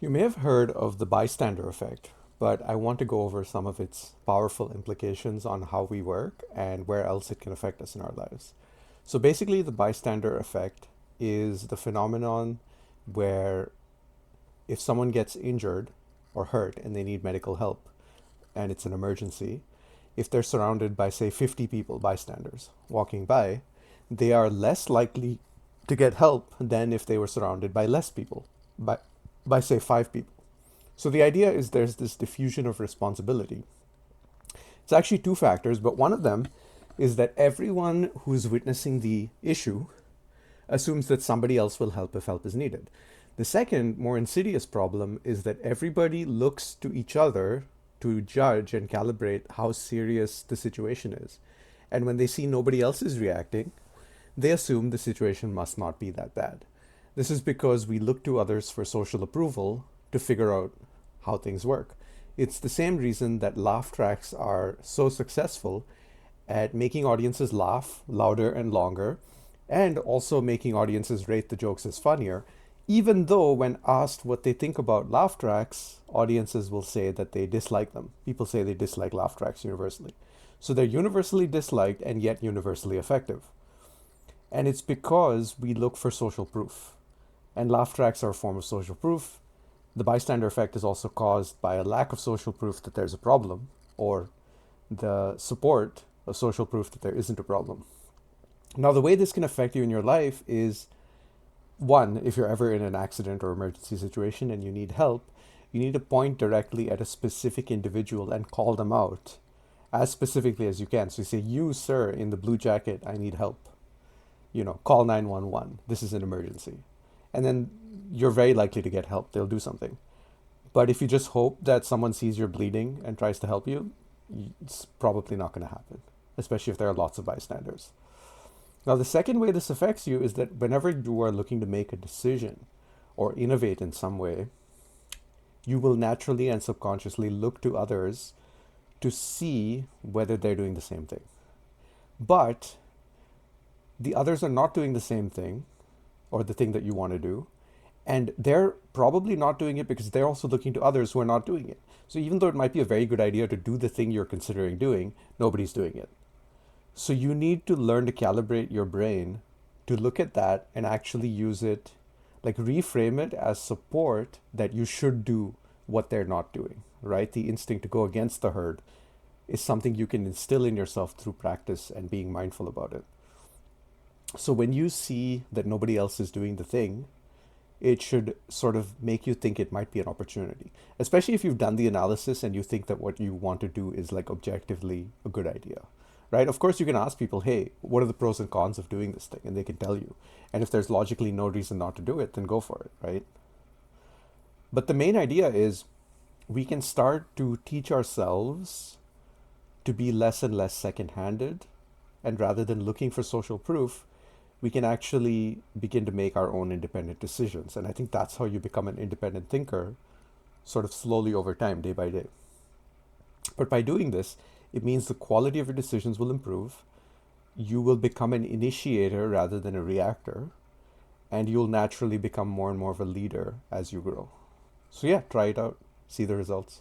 You may have heard of the bystander effect, but I want to go over some of its powerful implications on how we work and where else it can affect us in our lives. So basically, the bystander effect is the phenomenon where if someone gets injured or hurt and they need medical help and it's an emergency, if they're surrounded by, say, 50 people, bystanders, walking by, they are less likely to get help than if they were surrounded by less people, by, by say, 5 people. So the idea is there's this diffusion of responsibility. It's actually two factors, but one of them is that everyone who's witnessing the issue assumes that somebody else will help if help is needed. The second, more insidious problem is that everybody looks to each other to judge and calibrate how serious the situation is. And when they see nobody else is reacting, they assume the situation must not be that bad. This is because we look to others for social approval to figure out how things work. It's the same reason that laugh tracks are so successful at making audiences laugh louder and longer, and also making audiences rate the jokes as funnier, even though when asked what they think about laugh tracks, audiences will say that they dislike them. People say they dislike laugh tracks universally. So they're universally disliked and yet universally effective. And it's because we look for social proof. And laugh tracks are a form of social proof. The bystander effect is also caused by a lack of social proof that there's a problem, or the support of social proof that there isn't a problem. Now, the way this can affect you in your life is one, if you're ever in an accident or emergency situation and you need help, you need to point directly at a specific individual and call them out as specifically as you can. So you say, "You, sir, in the blue jacket, I need help. Call 911. This is an emergency." And then you're very likely to get help. They'll do something. But if you just hope that someone sees you're bleeding and tries to help you, it's probably not going to happen, especially if there are lots of bystanders. Now, the second way this affects you is that whenever you are looking to make a decision or innovate in some way, you will naturally and subconsciously look to others to see whether they're doing the same thing. But the others are not doing the same thing or the thing that you want to do. And they're probably not doing it because they're also looking to others who are not doing it. So even though it might be a very good idea to do the thing you're considering doing, nobody's doing it. So you need to learn to calibrate your brain to look at that and actually use it, like reframe it as support that you should do what they're not doing, right? The instinct to go against the herd is something you can instill in yourself through practice and being mindful about it. So when you see that nobody else is doing the thing, it should sort of make you think it might be an opportunity, especially if you've done the analysis and you think that what you want to do is like objectively a good idea, right? Of course, you can ask people, "Hey, what are the pros and cons of doing this thing?" And they can tell you. And if there's logically no reason not to do it, then go for it, right? But the main idea is we can start to teach ourselves to be less and less second-handed. And rather than looking for social proof, we can actually begin to make our own independent decisions. And I think that's how you become an independent thinker, sort of slowly over time, day by day. But by doing this, it means the quality of your decisions will improve. You will become an initiator rather than a reactor. And you'll naturally become more and more of a leader as you grow. So yeah, try it out, see the results.